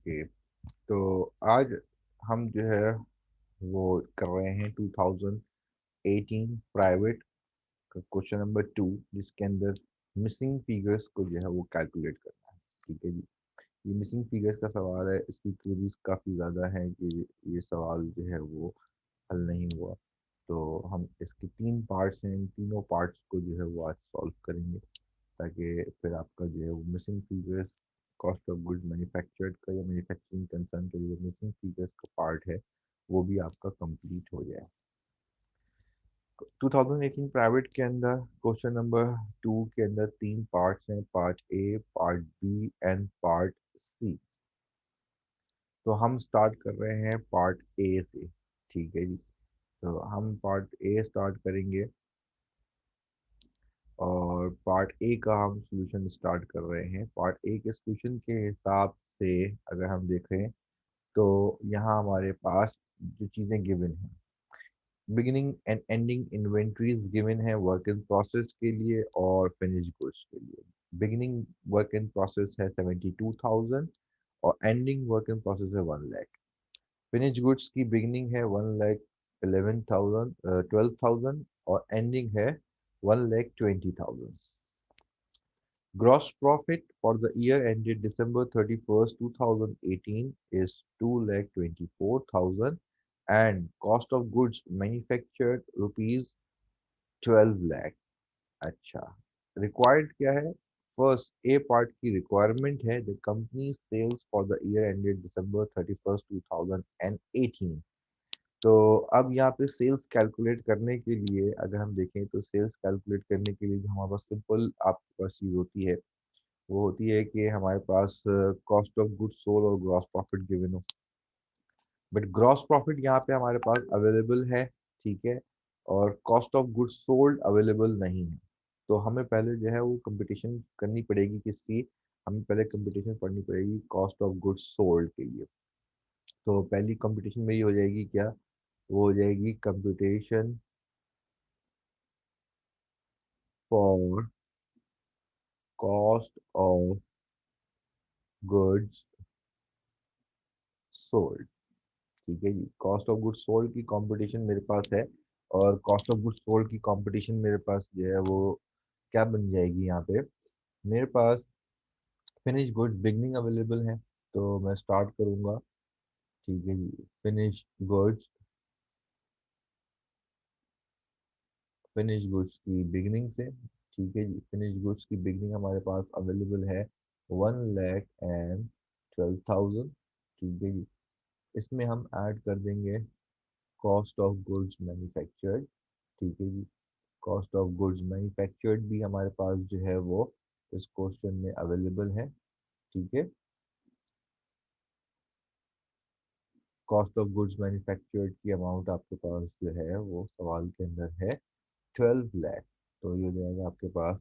Okay. तो आज हम जो है वो कर रहे हैं 2018 प्राइवेट का क्वेश्चन नंबर 2, जिसके अंदर मिसिंग फिगर्स को जो है वो कैलकुलेट करना है। ठीक है जी। ये मिसिंग फिगर्स का सवाल है, इसकी क्वेरीज काफ़ी ज़्यादा है कि ये सवाल जो है वो हल नहीं हुआ। तो हम इसके 3 पार्ट्स हैं, इन तीनों पार्ट्स को जो है वो आज सॉल्व करेंगे, ताकि फिर आपका जो है वो missing features, cost of goods manufactured का या मैन्युफैक्चरिंग कंसर्न का जो मिसिंग फीचर्स का पार्ट है वो भी आपका कंप्लीट हो जाए। 2018 प्राइवेट के अंदर क्वेश्चन नंबर 2 के अंदर 3 पार्ट्स हैं, part A, part B and part C. तो हम स्टार्ट कर रहे हैं पार्ट ए से। ठीक है जी। तो हम पार्ट ए स्टार्ट करेंगे और पार्ट ए का हम सॉल्यूशन स्टार्ट कर रहे हैं। पार्ट ए के सॉल्यूशन के हिसाब से अगर हम देखें तो यहाँ हमारे पास जो चीज़ें गिवन हैं, beginning and ending inventories given है वर्क इन प्रोसेस के लिए और फिनिश गुड्स के लिए। बिगिनिंग वर्क इन प्रोसेस है 72,000 और एंडिंग वर्क इन प्रोसेस है 1 लाख। फिनिश गुड्स की बिगिनिंग है 1,11,000 12,000 और एंडिंग है 1,20,000। Gross profit for the year ended December 31st, 2018 is 2,24,000 and cost of goods manufactured rupees 12 lakh। अच्छा, रिक्वायर्ड क्या है? फर्स्ट ए पार्ट की रिक्वायरमेंट है the company sales for the year ended December 31st, 2018। तो अब यहाँ पे सेल्स कैलकुलेट करने के लिए अगर हम देखें तो सेल्स कैलकुलेट करने के लिए जो हमारे पास सिंपल आपके पास चीज़ होती है वो होती है कि हमारे पास कॉस्ट ऑफ गुड्स सोल्ड और ग्रॉस प्रॉफिट गिवन हो। बट ग्रॉस प्रॉफिट यहाँ पे हमारे पास अवेलेबल है, ठीक है, और cost of goods sold available नहीं है। तो हमें पहले जो है वो कंपटीशन करनी पड़ेगी किसकी? हमें पहले कंपटीशन पढ़नी पड़ेगी कॉस्ट ऑफ गुड्स सोल्ड के लिए। तो पहली कंपटीशन मेरी हो जाएगी क्या? वो हो जाएगी competition for cost of goods sold. ठीक है जी। कॉस्ट ऑफ गुड्स सोल्ड की कंपटीशन मेरे पास है और कॉस्ट ऑफ गुड्स सोल्ड की कंपटीशन मेरे पास जो है वो क्या बन जाएगी यहाँ पे? मेरे पास फिनिश गुड्स बिगनिंग अवेलेबल है, तो मैं स्टार्ट करूँगा। ठीक है जी। फिनिश गुड्स, फिनिश गुड्स की बिगनिंग से। ठीक है जी। फिनिश गुड्स की बिगनिंग हमारे पास अवेलेबल है 1,12,000। ठीक है जी। इसमें हम ऐड कर देंगे कॉस्ट ऑफ गुड्स मैन्युफैक्चर्ड। ठीक है जी। कॉस्ट ऑफ गुड्स मैन्युफैक्चर्ड भी हमारे पास जो है वो इस क्वेश्चन में अवेलेबल है। ठीक है। कॉस्ट ऑफ गुड्स मैन्युफैक्चर्ड की अमाउंट आपके पास जो है वो सवाल के अंदर है 12 लाख। तो ये हो जाएगा आपके पास।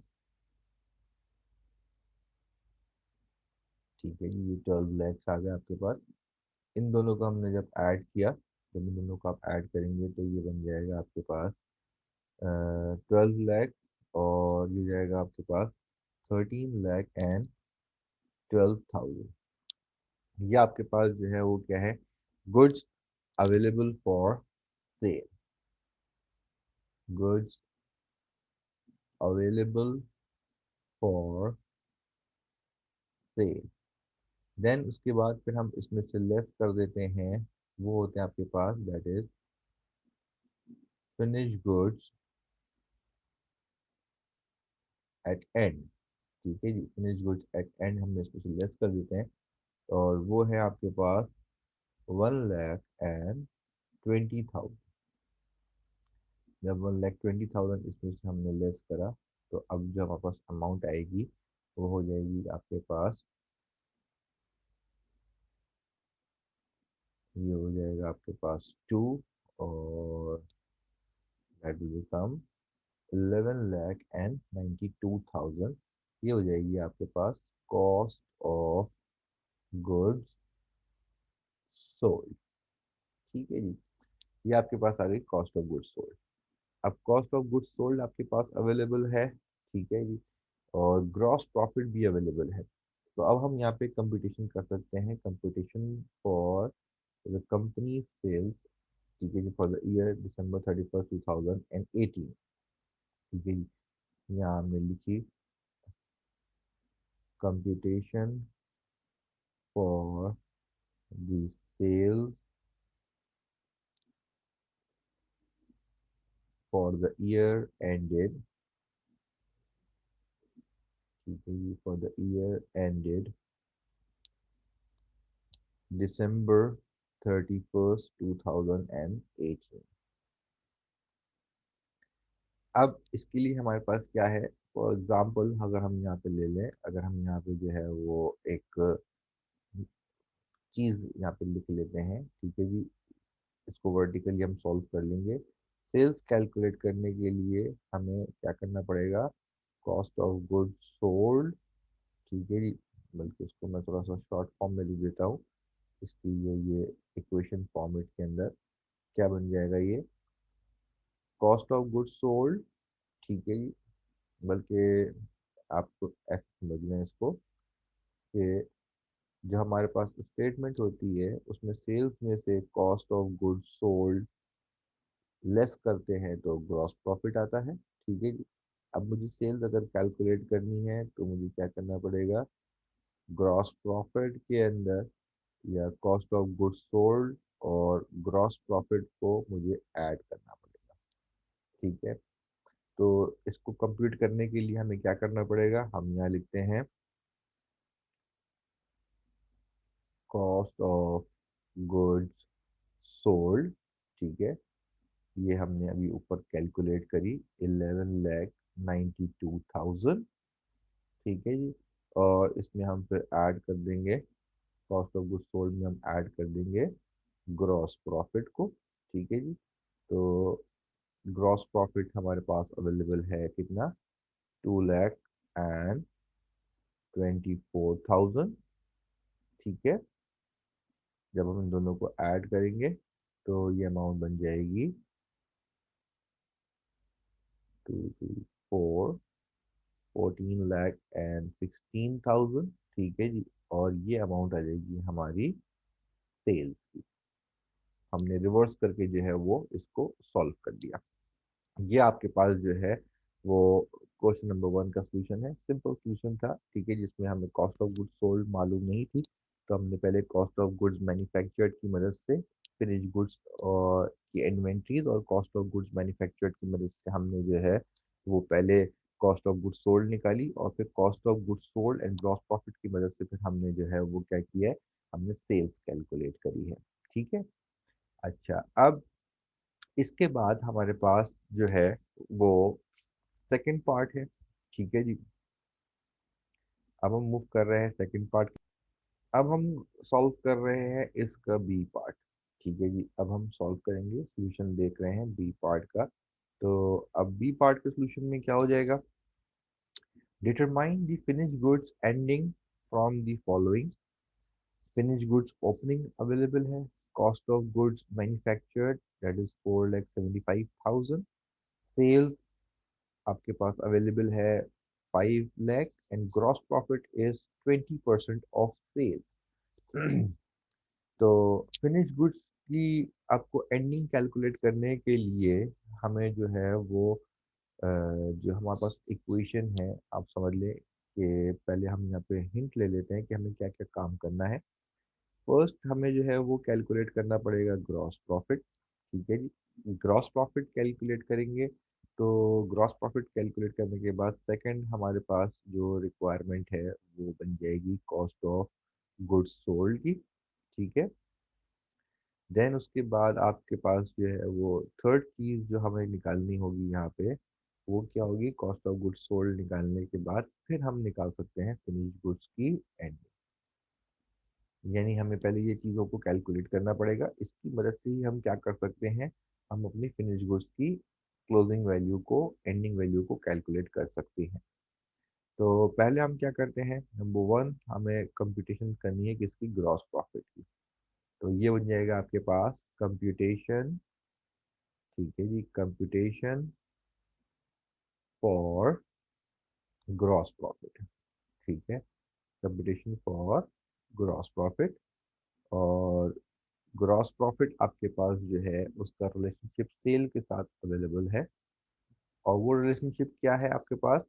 ठीक है, ये 12 लैक्स आ गया आपके पास। इन दोनों को हमने जब ऐड किया, जब इन दोनों को आप ऐड करेंगे तो ये बन जाएगा आपके पास 12 लैख और ये जाएगा आपके पास 13,12,000। ये आपके पास जो है वो क्या है? Goods available for sale. Goods available for sale. Then उसके बाद फिर हम इसमें से लेस कर देते हैं, वो होते हैं आपके पास that is finish goods at end. ठीक है जी। फिनिश गुड्स एट एंड हम इसमें से लेस कर देते हैं और वो है आपके पास 1,20,000। जब 1,20,000 इसमें से हमने लेस करा तो अब जो हमारे पास अमाउंट आएगी वो हो जाएगी आपके पास, ये हो जाएगा आपके पास 2 और दैट विल बिकम 11,92,000। ये हो जाएगी आपके पास कॉस्ट ऑफ गुड्स सोल्ड। ठीक है जी। ये आपके पास आ गई कॉस्ट ऑफ गुड्स सोल्ड। अब कॉस्ट ऑफ गुड्स सोल्ड आपके पास अवेलेबल है, ठीक है जी, और ग्रॉस प्रॉफिट भी अवेलेबल है। तो अब हम यहाँ पे कंपटीशन कर सकते हैं, competition for the company sales, ठीक है जी, for the year December 31st 2018, ठीक है जी। यहाँ हमने लिखी computation for the sales for the year ended, ठीक है जी, for the year ended December 31st 2018। अब इसके लिए हमारे पास क्या है, फॉर एग्जाम्पल अगर हम यहाँ पे ले लें, अगर हम यहाँ पे जो है वो एक चीज़ यहाँ पे लिख लेते हैं, ठीक है जी, इसको वर्टिकली हम सॉल्व कर लेंगे। सेल्स कैलकुलेट करने के लिए हमें क्या करना पड़ेगा, कॉस्ट ऑफ गुड्स सोल्ड, ठीक है जी, बल्कि इसको मैं थोड़ा सा शॉर्ट फॉर्म में लिख देता हूँ, इसकी ये इक्वेशन फॉर्मेट के अंदर क्या बन जाएगा, ये कॉस्ट ऑफ गुड्स सोल्ड, ठीक है जी, बल्कि आपको ऐसे समझ लें इसको कि जो हमारे पास स्टेटमेंट होती है उसमें सेल्स में से cost of goods sold less करते हैं तो ग्रॉस प्रॉफिट आता है, ठीक है जी। अब मुझे सेल्स अगर कैलकुलेट करनी है तो मुझे क्या करना पड़ेगा, ग्रॉस प्रॉफिट के अंदर या कॉस्ट ऑफ गुड्स सोल्ड और ग्रॉस प्रॉफिट को मुझे ऐड करना पड़ेगा, ठीक है। तो इसको कंप्यूट करने के लिए हमें क्या करना पड़ेगा, हम यहाँ लिखते हैं कॉस्ट ऑफ गुड्स सोल्ड, ठीक है, ये हमने अभी ऊपर कैलकुलेट करी 11,92,000, ठीक है जी। और इसमें हम फिर ऐड कर देंगे, कॉस्ट ऑफ गुड्स सोल्ड में हम ऐड कर देंगे ग्रॉस प्रॉफिट को, ठीक है जी। तो ग्रॉस प्रॉफिट हमारे पास अवेलेबल है कितना, 2,24,000, ठीक है। जब हम इन दोनों को ऐड करेंगे तो ये अमाउंट बन जाएगी 2, 2, 4, 14,16,000, ठीक है जी। और ये अमाउंट आ जाएगी हमारी सेल्स की। हमने रिवर्स करके जो है वो इसको सॉल्व कर दिया। ये आपके पास जो है वो क्वेश्चन नंबर 1 का सोल्यूशन है, सिंपल सोल्यूशन था, ठीक है, जिसमें हमें कॉस्ट ऑफ गुड्स सोल्ड मालूम नहीं थी, तो हमने पहले कॉस्ट ऑफ गुड्स मैन्युफैक्चर्ड की मदद से फिनिश गुड्स और की इन्वेंट्रीज और कॉस्ट ऑफ गुड्स मैन्युफैक्चर्ड की मदद से हमने जो है वो पहले कॉस्ट ऑफ गुड्स सोल्ड निकाली और फिर cost of goods sold and gross profit की मदद से फिर हमने जो है वो क्या किया है, हमने सेल्स कैलकुलेट करी है, ठीक है। अच्छा, अब इसके बाद हमारे पास जो है वो सेकंड पार्ट है, ठीक है जी। अब हम मूव कर रहे हैं सेकंड पार्ट, अब हम सॉल्व कर रहे हैं इसका बी पार्ट, ठीक है जी। अब हम सॉल्व करेंगे, सॉल्यूशन देख रहे हैं बी पार्ट का। तो अब बी पार्ट के सॉल्यूशन में क्या हो जाएगा, determine the finish goods ending from the following, finish goods opening available है, cost of goods manufactured that is 4,75,000, sales आपके पास अवेलेबल है 5 lakh and gross profit is 20% of sales. तो फिनिश गुड्स की आपको एंडिंग कैलकुलेट करने के लिए हमें जो है वो जो हमारे पास इक्वेशन है, आप समझ लें कि पहले हम यहाँ पे हिंट ले लेते हैं कि हमें क्या क्या काम करना है। फर्स्ट हमें जो है वो कैलकुलेट करना पड़ेगा ग्रॉस प्रॉफिट, ठीक है जी। ग्रॉस प्रॉफिट कैलकुलेट करेंगे तो ग्रॉस प्रॉफिट कैलकुलेट करने के बाद सेकंड हमारे पास जो रिक्वायरमेंट है वो बन जाएगी कॉस्ट ऑफ गुड्स सोल्ड की, ठीक है। देन उसके बाद आपके पास जो है वो थर्ड चीज़ जो हमें निकालनी होगी यहाँ पे, वो क्या होगी, कॉस्ट ऑफ गुड्स सोल्ड निकालने के बाद फिर हम निकाल सकते हैं फिनिश गुड्स की एंड, यानी हमें पहले ये चीज़ों को कैलकुलेट करना पड़ेगा, इसकी मदद से ही हम क्या कर सकते हैं, हम अपनी फिनिश गुड्स की क्लोजिंग वैल्यू को, एंडिंग वैल्यू को कैलकुलेट कर सकते हैं। तो पहले हम क्या करते हैं, नंबर 1 हमें कंप्यूटेशन करनी है किसकी, ग्रॉस प्रॉफिट की। तो ये बन जाएगा आपके पास कंप्यूटेशन, ठीक है जी, कंप्यूटेशन फॉर ग्रॉस प्रॉफिट, ठीक है। Competition for gross profit. और ग्रॉस प्रॉफिट आपके पास जो है उसका रिलेशनशिप सेल के साथ अवेलेबल है। और वो रिलेशनशिप क्या है आपके पास?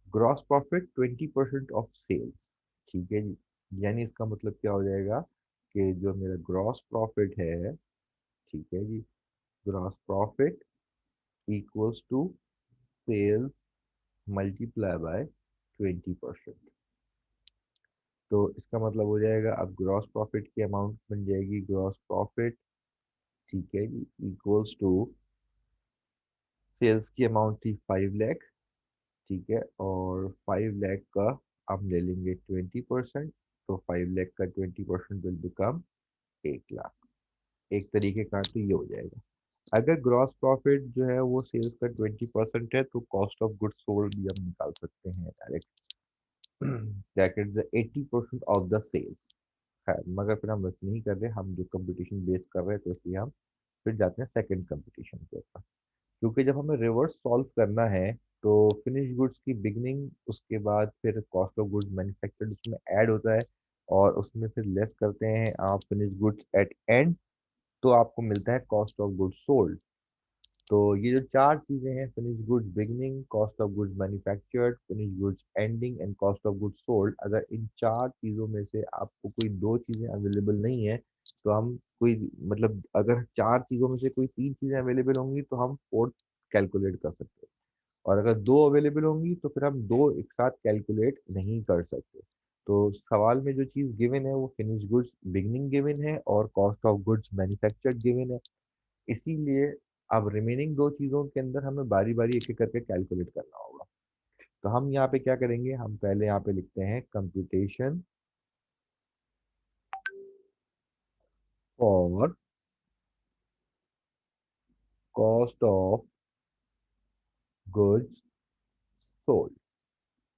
Gross profit 20% of sales. ठीक है जी। यानी इसका मतलब क्या हो जाएगा कि जो मेरा ग्रॉस प्रॉफिट है, ठीक है जी, gross profit equals to sales multiply by 20%। तो इसका मतलब हो जाएगा अब ग्रॉस प्रॉफिट की अमाउंट बन जाएगी ग्रॉस प्रॉफिट, ठीक है जी, इक्वल्स टू सेल्स की अमाउंट थी 5 लाख, ठीक है, और 5 लाख का हम ले लेंगे 20%। तो 5 लाख का 20% विल बिकम 1 लाख। एक तरीके का तो ये हो जाएगा। अगर ग्रॉस प्रॉफिट जो है वो सेल्स का 20% है तो कॉस्ट ऑफ गुड्स सोल्ड भी हम निकाल सकते हैं direct, bracket the 80% of the sales. खैर मगर फिर हम वैसे नहीं कर रहे, हम जो कंपटीशन बेस कर रहे हैं तो इसलिए हम फिर जाते हैं सेकंड कंपटीशन के ऊपर। क्योंकि जब हमें रिवर्स सॉल्व करना है तो फिनिश गुड्स की बिगनिंग, उसके बाद फिर कॉस्ट ऑफ गुड्स मैन्युफैक्चर्ड उसमें ऐड होता है, और उसमें फिर लेस करते हैं आप फिनिश गुड्स एट एंड, तो आपको मिलता है कॉस्ट ऑफ गुड्स सोल्ड। तो ये जो चार चीजें हैं, finish goods beginning, cost of goods manufactured, finish goods ending and cost of goods sold, अगर इन चार चीजों में से आपको कोई दो चीजें अवेलेबल नहीं है तो हम कोई, मतलब अगर चार चीजों में से कोई तीन चीजें अवेलेबल होंगी तो हम फोर्थ कैलकुलेट कर सकते हैं, और अगर दो अवेलेबल होंगी तो फिर हम दो एक साथ कैलकुलेट नहीं कर सकते। तो सवाल में जो चीज़ गिवन है वो फिनिश गुड्स बिगनिंग गिवन है और cost of goods manufactured given है। इसीलिए अब रिमेनिंग दो चीज़ों के अंदर हमें बारी बारी एक एक करके कैलकुलेट करना होगा। तो हम यहाँ पे क्या करेंगे, हम पहले यहाँ पे लिखते हैं computation for cost of goods sold.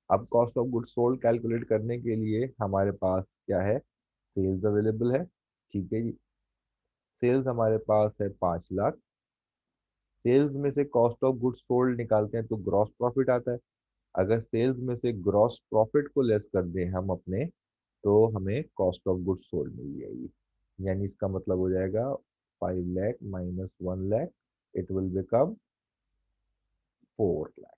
अब cost of goods sold calculate करने के लिए हमारे पास क्या है, सेल्स अवेलेबल है, ठीक है जी। सेल्स हमारे पास है 5 लाख। सेल्स में से कॉस्ट ऑफ गुड्स सोल्ड निकालते हैं तो ग्रॉस प्रॉफिट आता है। अगर सेल्स में से ग्रॉस प्रॉफिट को लेस कर दें हम अपने, तो हमें कॉस्ट ऑफ गुड्स सोल्ड मिल जाएगी। यानी इसका मतलब हो जाएगा 5 lakh minus 1 lakh, it will become 4 lakh.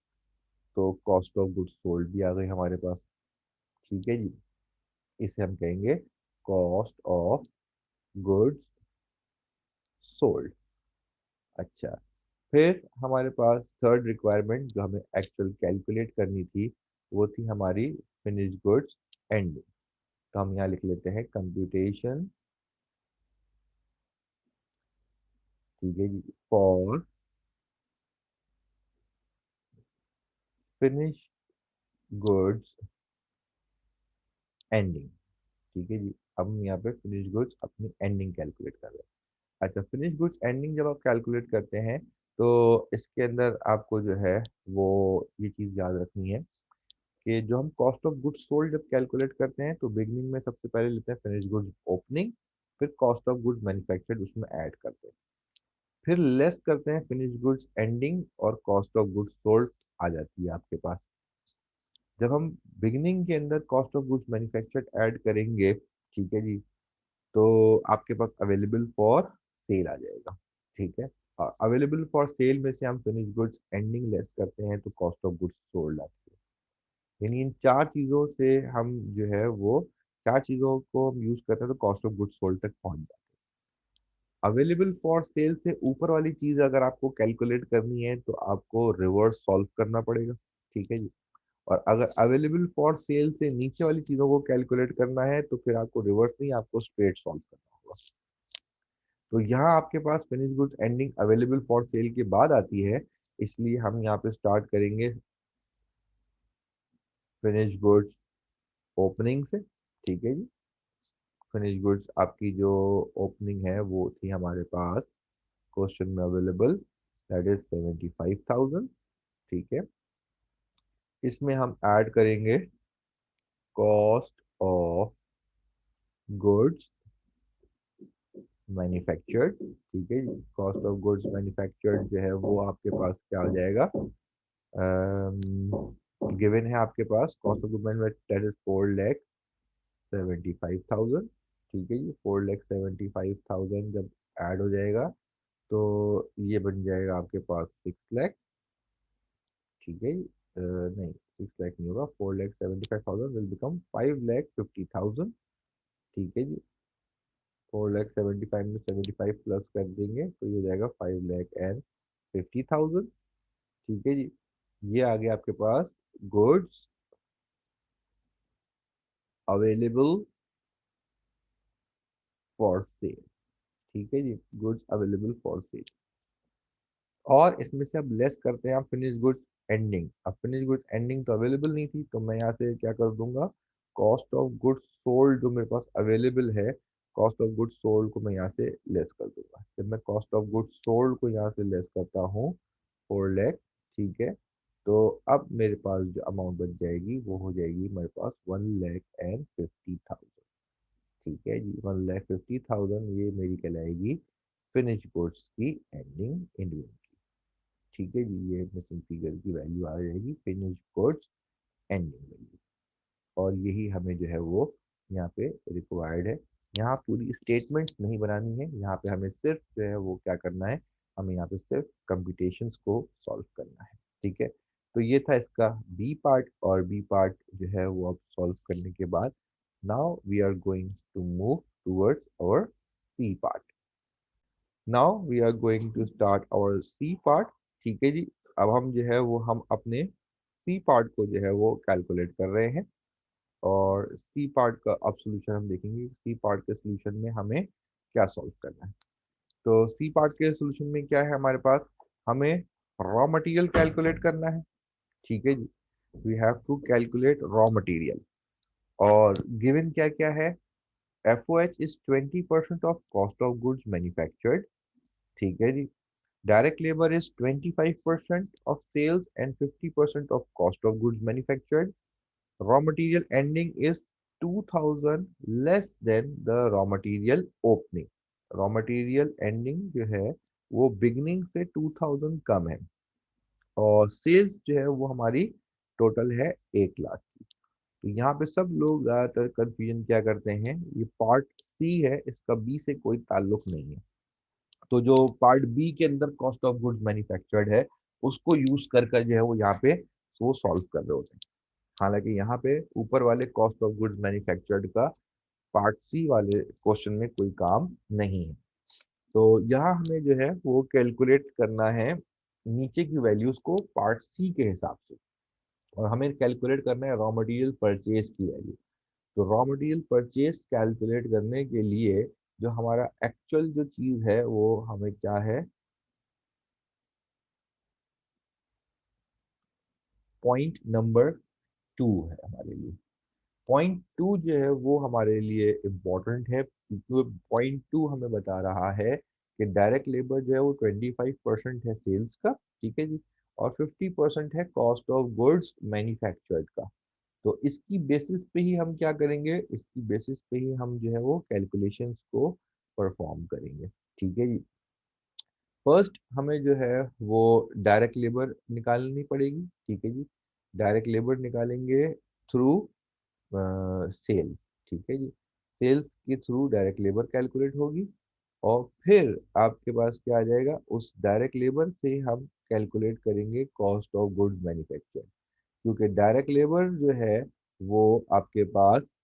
तो कॉस्ट ऑफ गुड्स सोल्ड भी आ गई हमारे पास, ठीक है जी। इसे हम कहेंगे कॉस्ट ऑफ गुड्स सोल्ड। अच्छा, फिर हमारे पास थर्ड रिक्वायरमेंट जो हमें एक्चुअल कैलकुलेट करनी थी वो थी हमारी फिनिश गुड्स एंडिंग। तो हम यहाँ लिख लेते हैं कंप्यूटेशन, ठीक है जी, फॉर फिनिश गुड्स एंडिंग, ठीक है जी। अब हम यहाँ पे फिनिश गुड्स अपनी एंडिंग कैलकुलेट कर रहे हैं। अच्छा, फिनिश गुड्स एंडिंग जब आप कैलकुलेट करते हैं तो इसके अंदर आपको जो है वो ये चीज़ याद रखनी है कि जो हम कॉस्ट ऑफ गुड्स सोल्ड जब कैलकुलेट करते हैं तो बिगनिंग में सबसे पहले लेते हैं फिनिश गुड्स ओपनिंग, फिर कॉस्ट ऑफ गुड्स मैन्युफैक्चर्ड उसमें ऐड करते हैं, फिर लेस करते हैं फिनिश गुड्स एंडिंग, और कॉस्ट ऑफ गुड्स सोल्ड आ जाती है आपके पास। जब हम बिगनिंग के अंदर cost of goods manufactured add करेंगे, ठीक है जी, तो आपके पास अवेलेबल फॉर सेल आ जाएगा, ठीक है। और अवेलेबल फॉर सेल में से हम फिनिश गुड्स एंडिंग लेस करते हैं तो कॉस्ट ऑफ गुड्स सोल्ड आती है। यानी इन चार चीज़ों से हम जो है वो चार चीज़ों को हम यूज़ करते हैं तो कॉस्ट ऑफ गुड्स सोल्ड तक पहुंच जाते हैं। अवेलेबल फॉर सेल से ऊपर वाली चीज़ अगर आपको कैलकुलेट करनी है तो आपको रिवर्स सॉल्व करना पड़ेगा, ठीक है जी। और अगर अवेलेबल फॉर सेल से नीचे वाली चीज़ों को कैलकुलेट करना है तो फिर आपको रिवर्स नहीं, आपको स्ट्रेट सॉल्व करना होगा। तो यहाँ आपके पास finish goods ending available for sale के बाद आती है, इसलिए हम यहाँ पे स्टार्ट करेंगे फिनिश गुड्स ओपनिंग से, ठीक है जी। फिनिश गुड्स आपकी जो ओपनिंग है वो थी हमारे पास क्वेश्चन में अवेलेबल, दैट इज 75,000, ठीक है। इसमें हम ऐड करेंगे कॉस्ट ऑफ गुड्स मैन्युफैक्चर्ड, ठीक है। कॉस्ट ऑफ गुड्स मैन्युफैक्चर्ड जो है वो आपके पास क्या आ जाएगा, गिवन है आपके पास cost of good manufactured that is 4 lakh, 75,000। ठीक है जी, 4,75,000 जब ऐड हो जाएगा तो ये बन जाएगा आपके पास 6 लाख। ठीक है जी, नहीं 6 लाख नहीं होगा, 4,75,000 विल बिकम 5,50,000। ठीक है जी, 4,75,000 में 75 प्लस कर देंगे तो ये हो जाएगा 5,50,000। ठीक है जी, ये आ गया आपके पास गुड्स अवेलेबल फॉर सेल। ठीक है जी, गुड्स अवेलेबल फॉर सेल। और इसमें से अब लेस करते हैं आप फिनिश गुड्स एंडिंग। अब फिनिश गुड्स एंडिंग तो अवेलेबल नहीं थी, तो मैं यहाँ से क्या कर दूंगा, कॉस्ट ऑफ गुड्स सोल्ड जो मेरे पास अवेलेबल है, कॉस्ट ऑफ गुड्स सोल्ड को मैं यहाँ से लेस कर दूंगा। जब मैं कॉस्ट ऑफ गुड्स सोल्ड को यहाँ से लेस करता हूँ 4 लाख, ठीक है, तो अब मेरे पास जो अमाउंट बच जाएगी वो हो जाएगी मेरे पास 1,50,000। ठीक है जी, 1,50,000 ये मेरी कहलाएगी फिनिश गुड्स की एंडिंग इन्वेंटरी। ठीक है जी, ये मिसिंग फिगर की वैल्यू आ जाएगी फिनिश गुड्स एंडिंग वैल्यू। और यही हमें जो है वो यहाँ पे रिक्वायर्ड है। यहाँ पूरी स्टेटमेंट्स नहीं बनानी है, यहाँ पे हमें सिर्फ जो है वो क्या करना है, हमें यहाँ पे सिर्फ कंप्यूटेशंस को सॉल्व करना है। ठीक है, तो ये था इसका बी पार्ट। और बी पार्ट जो है वो अब सॉल्व करने के बाद now we are going to move towards our C part. Now we are going to start our C part. ठीक है जी, अब हम जो है वो हम अपने सी पार्ट को जो है वो कैलकुलेट कर रहे हैं। और सी पार्ट का अब सोल्यूशन हम देखेंगे, सी पार्ट के सोल्यूशन में हमें क्या सॉल्व करना है। तो सी पार्ट के सोल्यूशन में क्या है हमारे पास, हमें रॉ मटेरियल कैलकुलेट करना है। ठीक है जी, we have to calculate raw material. और गिवन क्या क्या है, FOH is 20% of cost of goods manufactured. ठीक है जी, direct labour is 25% of sales and 50% of cost of goods manufactured. Raw material ending is 2000 less than the raw material opening। Raw material ending जो है वो beginning से 2000 कम है। और sales जो है वो हमारी टोटल है 1 लाख की। तो यहाँ पे सब लोग ज़्यादातर कंफ्यूजन क्या करते हैं, ये पार्ट सी है, इसका बी से कोई ताल्लुक नहीं है। तो जो पार्ट बी के अंदर कॉस्ट ऑफ गुड्स मैन्युफैक्चर्ड है उसको यूज कर जो है वो यहाँ पे वो सॉल्व कर रहे होते हैं। हालांकि यहाँ पे ऊपर वाले कॉस्ट ऑफ गुड्स मैन्युफैक्चर्ड का पार्ट सी वाले क्वेश्चन में कोई काम नहीं है। तो यहाँ हमें जो है वो कैलकुलेट करना है नीचे की वैल्यूज को पार्ट सी के हिसाब से। और हमें कैलकुलेट करना है रॉ मटेरियल परचेज की वैल्यू। तो रॉ मटेरियल परचेज कैलकुलेट करने के लिए जो हमारा एक्चुअल जो चीज है वो हमें क्या है, पॉइंट नंबर 2 है हमारे लिए। पॉइंट टू जो है वो हमारे लिए इम्पोर्टेंट है, क्योंकि पॉइंट टू हमें बता रहा है कि डायरेक्ट लेबर जो है वो 25% है सेल्स का। ठीक है जी, और 50% है कॉस्ट ऑफ गुड्स मैन्युफैक्चर्ड का। तो इसकी बेसिस पे ही हम क्या करेंगे, इसकी बेसिस पे ही हम जो है वो कैलकुलेशंस को परफॉर्म करेंगे। ठीक है जी, फर्स्ट हमें जो है वो डायरेक्ट लेबर निकालनी पड़ेगी। ठीक है जी, डायरेक्ट लेबर निकालेंगे थ्रू सेल्स। ठीक है जी, सेल्स के थ्रू डायरेक्ट लेबर कैलकुलेट होगी। और फिर आपके पास क्या आ जाएगा, उस डायरेक्ट लेबर से हम कैलकुलेट करेंगे कॉस्ट ऑफ गुड्स मैन्युफैक्चर। क्योंकि डायरेक्ट लेबर जो है वो आपके पास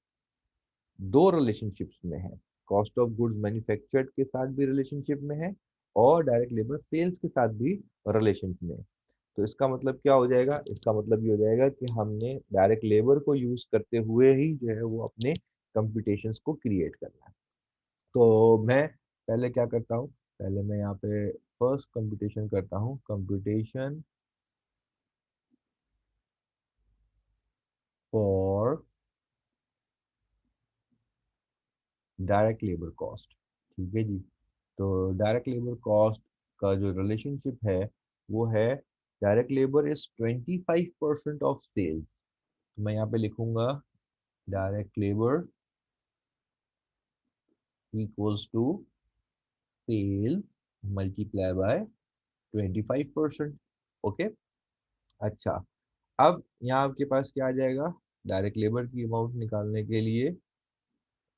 दो रिलेशनशिप्स में है, कॉस्ट ऑफ गुड्स मैन्युफैक्चर्ड के साथ भी रिलेशनशिप में है और डायरेक्ट लेबर सेल्स के साथ भी रिलेशन में है। तो इसका मतलब क्या हो जाएगा, इसका मतलब ये हो जाएगा कि हमने डायरेक्ट लेबर को यूज करते हुए ही जो है वो अपने कंप्यूटेशंस को क्रिएट करना है। तो मैं पहले क्या करता हूँ, पहले मैं यहाँ पे फर्स्ट कंप्यूटेशन करता हूँ, computation for direct labour cost. ठीक है जी, तो डायरेक्ट लेबर कॉस्ट का जो रिलेशनशिप है वो है direct labour is 25% of sales. तो मैं यहाँ पे लिखूंगा direct labour equals to sales multiply by 25%। Okay, अच्छा, अब यहाँ आपके पास क्या आ जाएगा, डायरेक्ट लेबर की अमाउंट निकालने के लिए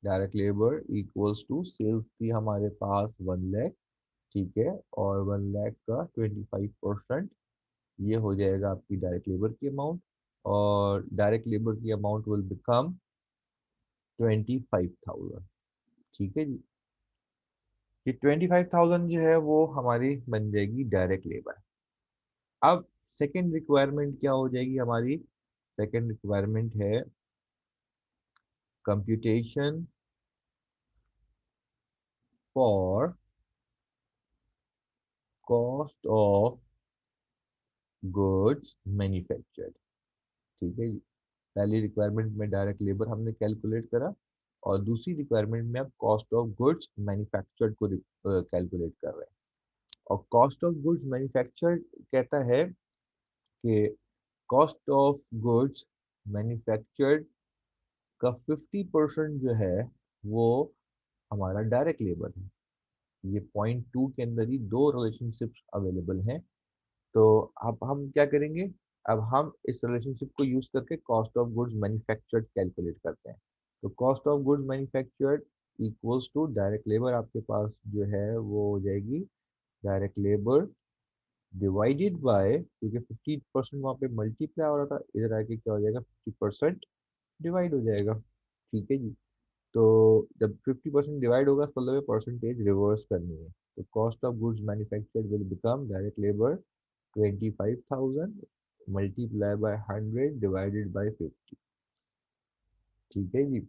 direct labour equals to sales थी हमारे पास 1 लाख, ठीक है, और 1 लाख का 25% ये हो जाएगा आपकी डायरेक्ट लेबर की अमाउंट, और डायरेक्ट लेबर की अमाउंट विल बिकम 25,000, ठीक है जी। ये 25,000 जो है वो हमारी बन जाएगी डायरेक्ट लेबर। अब सेकेंड रिक्वायरमेंट क्या हो जाएगी हमारी? सेकेंड रिक्वायरमेंट है computation for cost of goods manufactured, ठीक है जी। पहली रिक्वायरमेंट में डायरेक्ट लेबर हमने कैलकुलेट करा, और दूसरी रिक्वायरमेंट में अब कॉस्ट ऑफ गुड्स मैन्युफैक्चर्ड को कैलकुलेट कर रहे हैं। और कॉस्ट ऑफ गुड्स मैन्युफैक्चर्ड कहता है कि कॉस्ट ऑफ गुड्स मैन्युफैक्चर्ड का 50% जो है वो हमारा डायरेक्ट लेबर है। ये पॉइंट 2 के अंदर ही दो रिलेशनशिप्स अवेलेबल हैं। तो अब हम क्या करेंगे? अब हम इस रिलेशनशिप को यूज करके cost of goods manufactured calculate करते हैं। तो cost of goods manufactured equals to direct labour आपके पास जो है वो हो जाएगी डायरेक्ट लेबर डिवाइडेड बाय, क्योंकि 50% वहाँ पे मल्टीप्लाई हो रहा था, इधर आके क्या हो जाएगा 50% डिवाइड हो जाएगा, ठीक है जी। तो जब 50% डिवाइड होगा तो मतलब परसेंटेज रिवर्स करनी है। तो cost of goods manufactured will become direct labour 25,000 multiply by 100 divided by 50, ठीक है जी।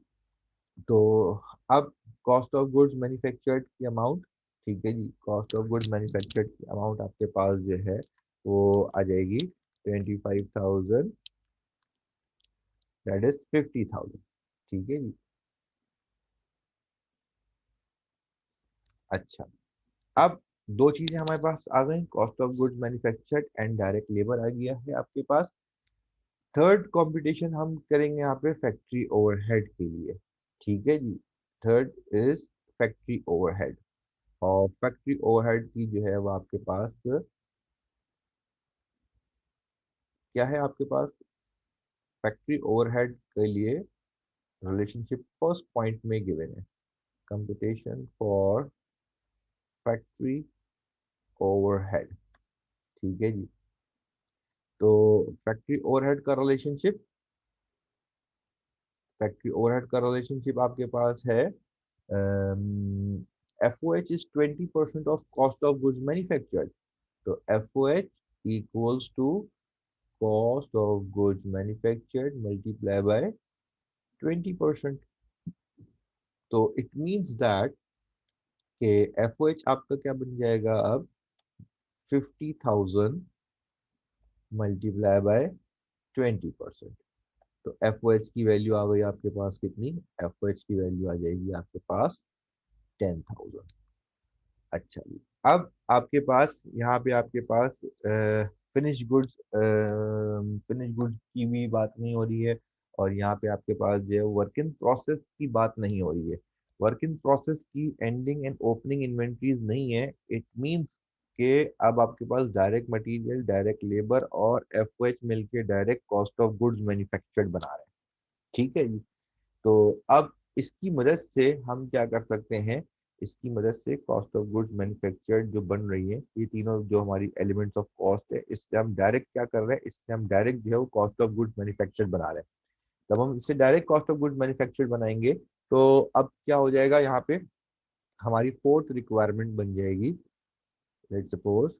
तो अब कॉस्ट ऑफ गुड्स मैन्युफैक्चर्ड की अमाउंट, ठीक है जी, कॉस्ट ऑफ गुड्स मैन्युफैक्चर्ड की अमाउंट आपके पास जो है वो आ जाएगी 25,000, दैट इज 50,000, ठीक है जी। अच्छा, अब दो चीजें हमारे पास आ गई, cost of goods manufactured and direct labour आ गया है आपके पास। थर्ड कंपटीशन हम करेंगे यहाँ पे फैक्ट्री ओवरहेड के लिए, ठीक है जी। थर्ड इज फैक्ट्री ओवरहेड, और फैक्ट्री ओवरहेड की जो है वो आपके पास क्या है? आपके पास फैक्ट्री ओवरहेड के लिए रिलेशनशिप फर्स्ट पॉइंट में गिवन है, कंपटीशन फॉर फैक्ट्री ओवरहेड, ठीक है जी। तो फैक्ट्री ओवरहेड का रिलेशनशिप, फैक्ट्री ओवरहेड का रिलेशनशिप आपके पास है F O H is 20% of cost of goods manufactured. तो F O H equals to cost of goods manufactured multiply by 20%। तो इट मीन्स दैट कि एफ ओ एच आपका क्या बन जाएगा अब 50,000 मल्टीप्लाई बाय 20%। तो एफ ओ एच की वैल्यू आ गई आपके पास कितनी? एफ ओ एच की वैल्यू आ जाएगी आपके पास 10,000। अच्छा जी, अब आपके पास यहाँ पे आपके पास फिनिश गुड्स की भी बात नहीं हो रही है, और यहाँ पे आपके पास जो है वर्क इन प्रोसेस की बात नहीं हो रही है। वर्क इन प्रोसेस की एंडिंग एंड ओपनिंग इन्वेंट्रीज नहीं है। इट मींस के अब आपके पास डायरेक्ट मटेरियल, डायरेक्ट लेबर और एफओएच मिलके direct cost of goods manufactured बना रहे हैं, ठीक है जी। तो अब इसकी मदद से हम क्या कर सकते हैं? इसकी मदद से कॉस्ट ऑफ गुड्स मैन्युफैक्चर्ड जो बन रही है, ये तीनों जो हमारी एलिमेंट्स ऑफ कॉस्ट है, इससे हम डायरेक्ट क्या कर रहे हैं? इससे हम डायरेक्ट जो है वो कॉस्ट ऑफ गुड्स मैन्युफैक्चर्ड बना रहे हैं। तब हम इससे direct cost of goods manufactured बनाएंगे तो अब क्या हो जाएगा? यहाँ पे हमारी फोर्थ रिक्वायरमेंट बन जाएगी, लेट्स सपोज